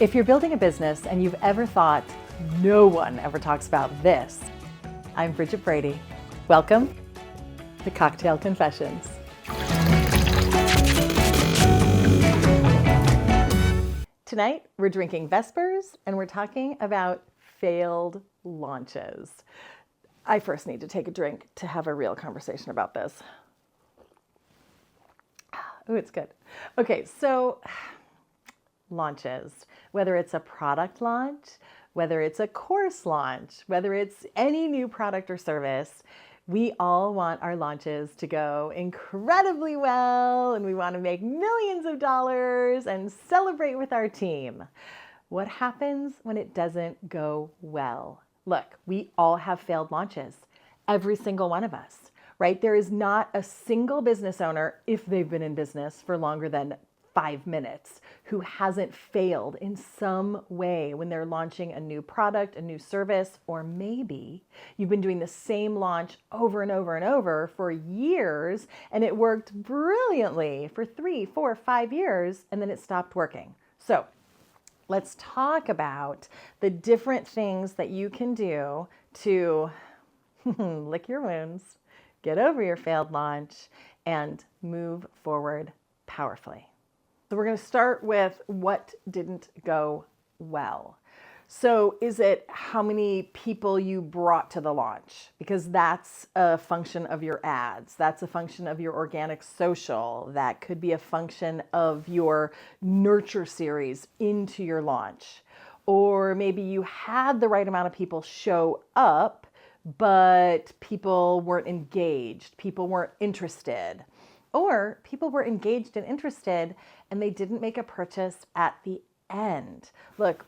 If you're building a business and you've ever thought, no one ever talks about this, I'm Bridget Brady. Welcome to Cocktail Confessions. Tonight, we're drinking Vespers and we're talking about failed launches. I first need to take a drink to have a real conversation about this. Oh, it's good. Okay, so launches, whether it's a product launch, whether it's a course launch, whether it's any new product or service, we all want our launches to go incredibly well, and we want to make millions of dollars and celebrate with our team. What happens when it doesn't go well? Look, we all have failed launches, every single one of us, right? There is not a single business owner, if they've been in business for longer than 5 minutes, who hasn't failed in some way when they're launching a new product, a new service, or maybe you've been doing the same launch over and over and over for years and it worked brilliantly for 3, 4, 5 years and then it stopped working. So let's talk about the different things that you can do to lick your wounds, get over your failed launch, and move forward powerfully. So we're going to start with what didn't go well. So is it how many people you brought to the launch? Because that's a function of your ads. That's a function of your organic social. That could be a function of your nurture series into your launch. Or maybe you had the right amount of people show up, but people weren't engaged. People weren't interested. Or people were engaged and interested and they didn't make a purchase at the end. Look,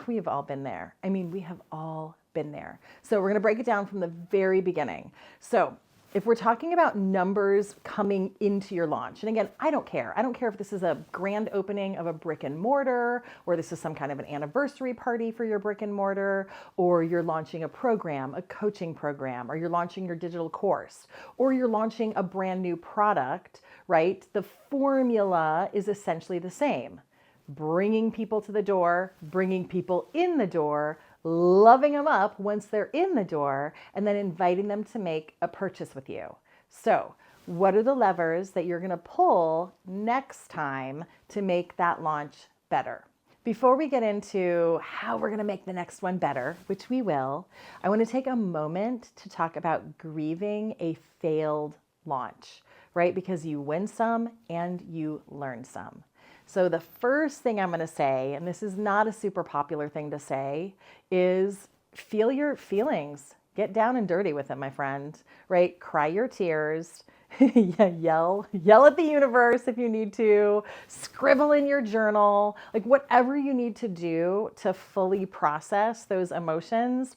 we have all been there. I mean, we have all been there. So we're going to break it down from the very beginning. So if we're talking about numbers coming into your launch, and again, I don't care. I don't care if this is a grand opening of a brick and mortar, or this is some kind of an anniversary party for your brick and mortar, or you're launching a program, a coaching program, or you're launching your digital course, or you're launching a brand new product, right? The formula is essentially the same. Bringing people to the door, bringing people in the door, loving them up once they're in the door, and then inviting them to make a purchase with you. So what are the levers that you're going to pull next time to make that launch better? Before we get into how we're going to make the next one better, which we will, I want to take a moment to talk about grieving a failed launch, right? Because you win some and you learn some. So the first thing I'm going to say, and this is not a super popular thing to say, is feel your feelings. Get down and dirty with them, my friend, right? Cry your tears, yell at the universe if you need to, scribble in your journal, like whatever you need to do to fully process those emotions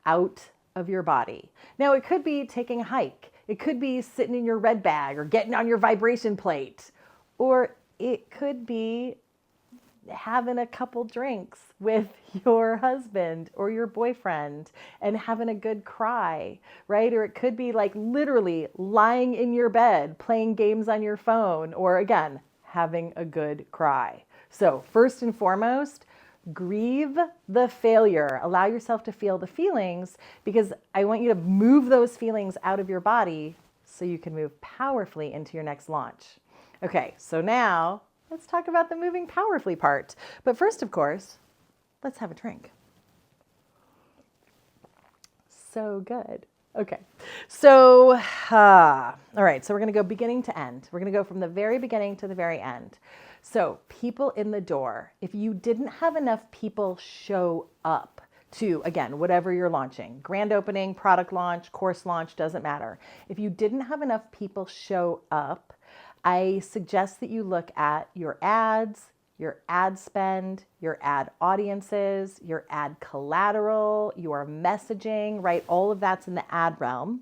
out of your body. Now, it could be taking a hike. It could be sitting in your red bag or getting on your vibration plate, or it could be having a couple drinks with your husband or your boyfriend and having a good cry, right? Or it could be like literally lying in your bed, playing games on your phone, or again, having a good cry. So first and foremost, grieve the failure. Allow yourself to feel the feelings, because I want you to move those feelings out of your body so you can move powerfully into your next launch. Okay, so now let's talk about the moving powerfully part. But first, of course, let's have a drink. So good. Okay, so, all right, so we're going to go beginning to end. We're going to go from the very beginning to the very end. So people in the door, if you didn't have enough people show up to, again, whatever you're launching, grand opening, product launch, course launch, doesn't matter. If you didn't have enough people show up, I suggest that you look at your ads, your ad spend, your ad audiences, your ad collateral, your messaging, right? All of that's in the ad realm.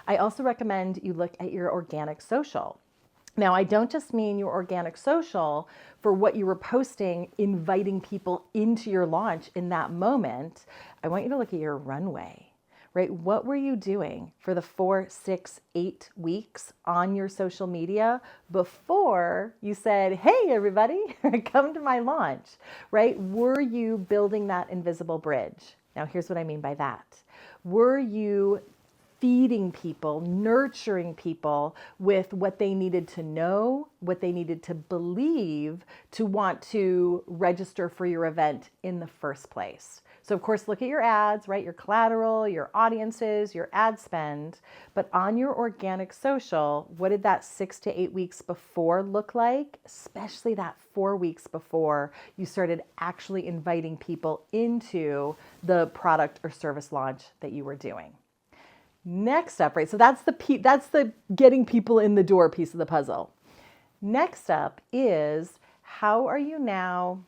I also recommend you look at your organic social. Now, I don't just mean your organic social for what you were posting, inviting people into your launch in that moment. I want you to look at your runway, right? What were you doing for the 4, 6, 8 weeks on your social media before you said, hey, everybody, come to my launch, right? Were you building that invisible bridge? Now, here's what I mean by that. Were you feeding people, nurturing people with what they needed to know, what they needed to believe to want to register for your event in the first place? So of course, look at your ads, right? Your collateral, your audiences, your ad spend, but on your organic social, what did that 6 to 8 weeks before look like? Especially that 4 weeks before you started actually inviting people into the product or service launch that you were doing. Next up, right? So that's the getting people in the door piece of the puzzle. Next up is, how are you now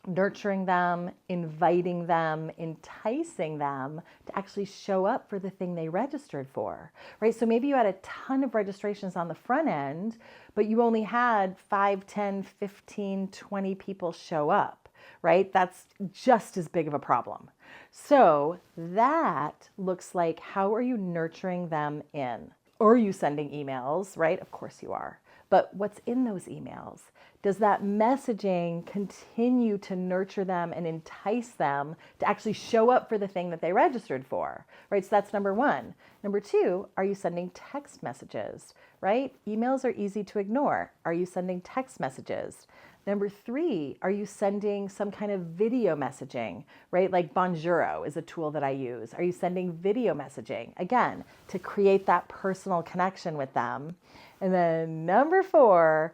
nurturing them, inviting them, enticing them to actually show up for the thing they registered for, right? So maybe you had a ton of registrations on the front end, but you only had 5, 10, 15, 20 people show up, right? That's just as big of a problem. So that looks like, how are you nurturing them in? Or are you sending emails, right? Of course you are. But what's in those emails? Does that messaging continue to nurture them and entice them to actually show up for the thing that they registered for, right? So that's number one. Number two, are you sending text messages, right? Emails are easy to ignore. Are you sending text messages? Number three, are you sending some kind of video messaging, right? Like Bonjoro is a tool that I use. Are you sending video messaging? Again, to create that personal connection with them. And then number four,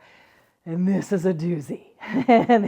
and this is a doozy.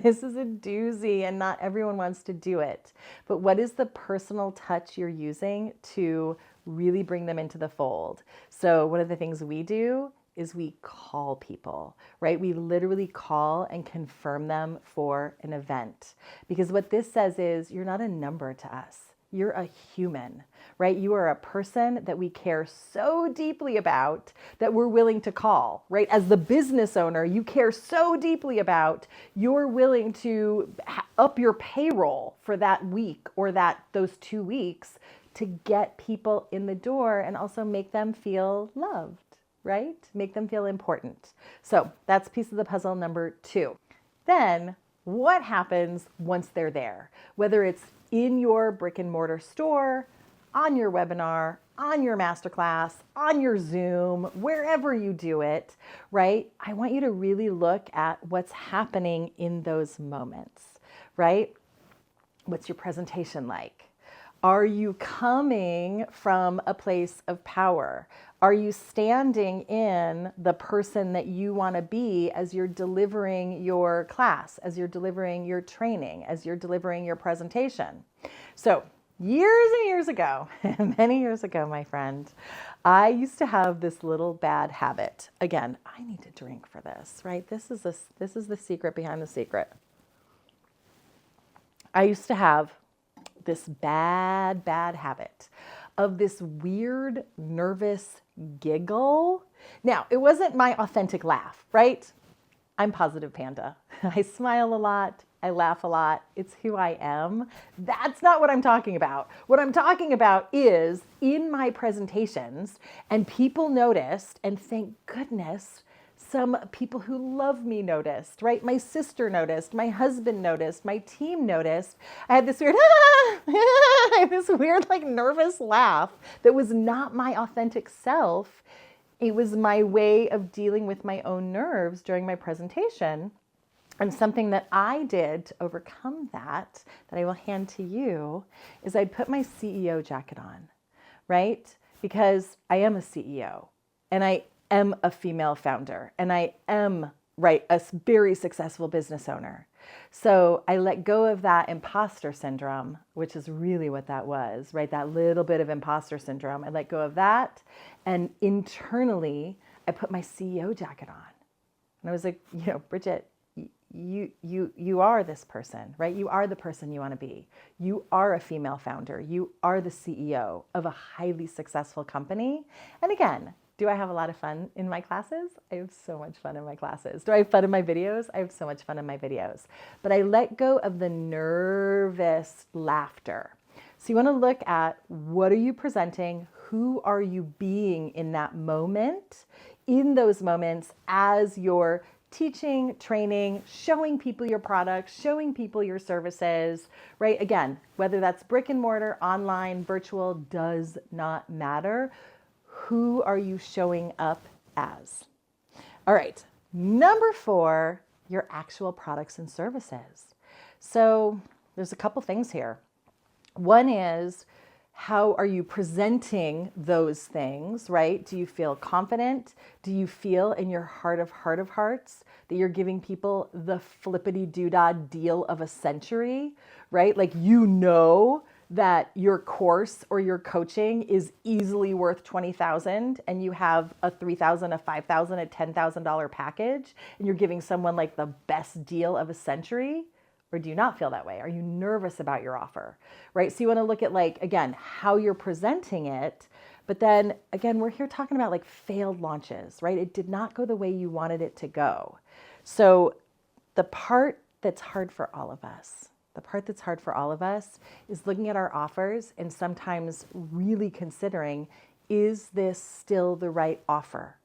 This is a doozy, and not everyone wants to do it. But what is the personal touch you're using to really bring them into the fold? So one of the things we do is we call people, right? We literally call and confirm them for an event. Because what this says is, you're not a number to us. You're a human, right? You are a person that we care so deeply about that we're willing to call, right? As the business owner, you care so deeply about, you're willing to up your payroll for that week or those 2 weeks to get people in the door and also make them feel loved, right? Make them feel important. So that's piece of the puzzle number two. Then what happens once they're there? Whether it's in your brick and mortar store, on your webinar, on your masterclass, on your Zoom, wherever you do it, right? I want you to really look at what's happening in those moments, right? What's your presentation like? Are you coming from a place of power? Are you standing in the person that you want to be as you're delivering your class, as you're delivering your training, as you're delivering your presentation? So years and years ago, many years ago, my friend, I used to have this little bad habit. Again, I need to drink for this, right? This is the secret behind the secret. I used to have this bad habit of this weird, nervous giggle. Now, it wasn't my authentic laugh, right? I'm Positive Panda. I smile a lot. I laugh a lot. It's who I am. That's not what I'm talking about. What I'm talking about is in my presentations, and people noticed, and thank goodness, some people who love me noticed, right? My sister noticed, my husband noticed, my team noticed. I had this weird, like nervous laugh that was not my authentic self. It was my way of dealing with my own nerves during my presentation. And something that I did to overcome that I will hand to you, is I'd put my CEO jacket on, right? Because I am a CEO and I am a female founder and I am, right, a very successful business owner. So I let go of that imposter syndrome, which is really what that was, right? That little bit of imposter syndrome. I let go of that. And internally, I put my CEO jacket on. And I was like, Bridget, you are this person, right? You are the person you want to be. You are a female founder. You are the CEO of a highly successful company. And again, do I have a lot of fun in my classes? I have so much fun in my classes. Do I have fun in my videos? I have so much fun in my videos. But I let go of the nervous laughter. So you want to look at what are you presenting? Who are you being in that moment, in those moments as you're teaching, training, showing people your products, showing people your services, right? Again, whether that's brick and mortar, online, virtual, does not matter. Who are you showing up as? All right, number 4, your actual products and services. So there's a couple things here. One is, how are you presenting those things, right? Do you feel confident? Do you feel in your heart of hearts that you're giving people the flippity-doo-dah deal of a century, right? Like, you know that your course or your coaching is easily worth $20,000 and you have a $3,000, a $5,000, a $10,000 package and you're giving someone like the best deal of a century? Or do you not feel that way? Are you nervous about your offer, right? So you want to look at, like, again, how you're presenting it. But then again, we're here talking about like failed launches, right? It did not go the way you wanted it to go. So the part that's hard for all of us, is looking at our offers and sometimes really considering, is this still the right offer?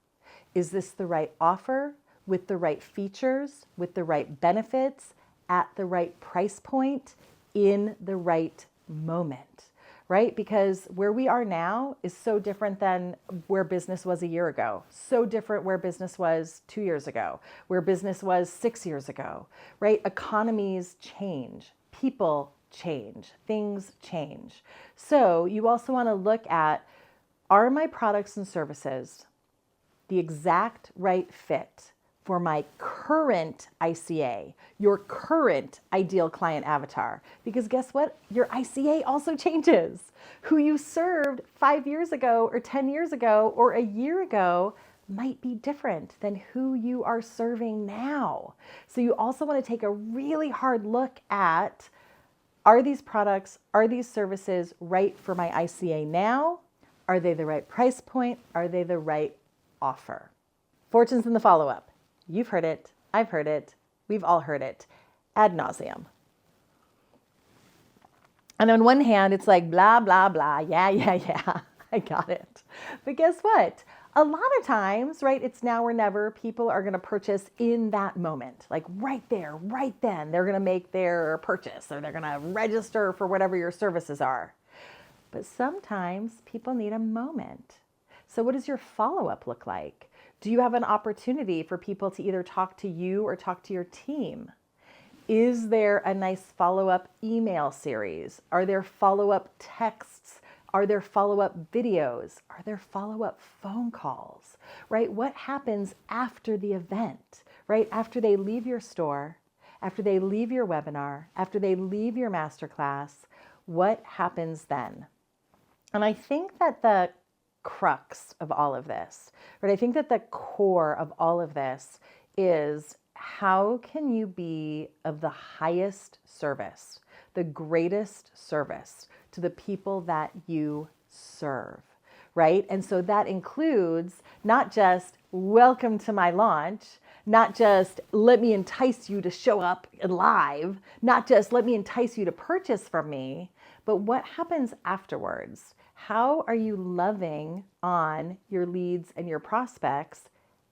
Is this the right offer with the right features, with the right benefits, at the right price point, in the right moment, right? Because where we are now is so different than where business was a year ago, so different where business was 2 years ago, where business was 6 years ago, right? Economies change, people change, things change. So you also want to look at, are my products and services the exact right fit for my current ICA, your current ideal client avatar? Because guess what? Your ICA also changes. Who you served 5 years ago or 10 years ago or a year ago might be different than who you are serving now. So you also want to take a really hard look at, are these products, are these services right for my ICA now? Are they the right price point? Are they the right offer? Fortunes in the follow-up. You've heard it, I've heard it, we've all heard it, ad nauseum. And on one hand, it's like, blah, blah, blah, yeah, I got it. But guess what? A lot of times, right, it's now or never. People are going to purchase in that moment, like right there, right then. They're going to make their purchase, or they're going to register for whatever your services are. But sometimes people need a moment. So what does your follow-up look like? Do you have an opportunity for people to either talk to you or talk to your team? Is there a nice follow-up email series? Are there follow-up texts? Are there follow-up videos? Are there follow-up phone calls, right? What happens after the event, right? After they leave your store, after they leave your webinar, after they leave your masterclass, what happens then? And I think that the crux of all of this, right? I think that the core of all of this is, how can you be of the highest service, the greatest service to the people that you serve, right? And so that includes not just welcome to my launch, not just let me entice you to show up live, not just let me entice you to purchase from me, but what happens afterwards? How are you loving on your leads and your prospects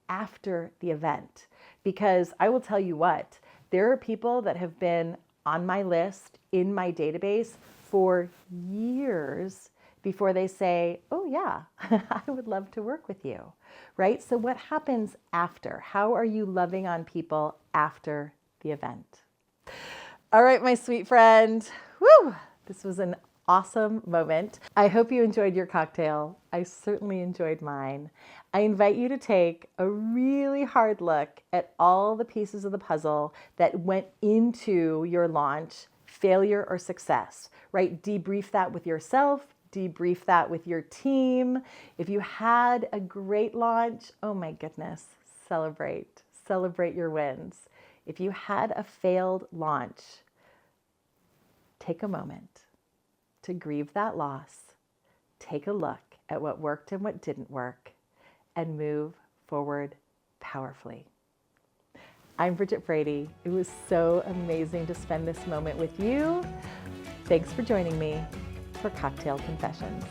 after the event? Because I will tell you what, there are people that have been on my list, in my database for years before they say, oh yeah, I would love to work with you, right? So what happens after? How are you loving on people after the event? All right, my sweet friend. Woo! This was an awesome moment. I hope you enjoyed your cocktail. I certainly enjoyed mine. I invite you to take a really hard look at all the pieces of the puzzle that went into your launch, failure or success, right? Debrief that with yourself, debrief that with your team. If you had a great launch, oh my goodness, celebrate your wins. If you had a failed launch, take a moment to grieve that loss, take a look at what worked and what didn't work, and move forward powerfully. I'm Bridget Brady. It was so amazing to spend this moment with you. Thanks for joining me. for Cocktail Confessions.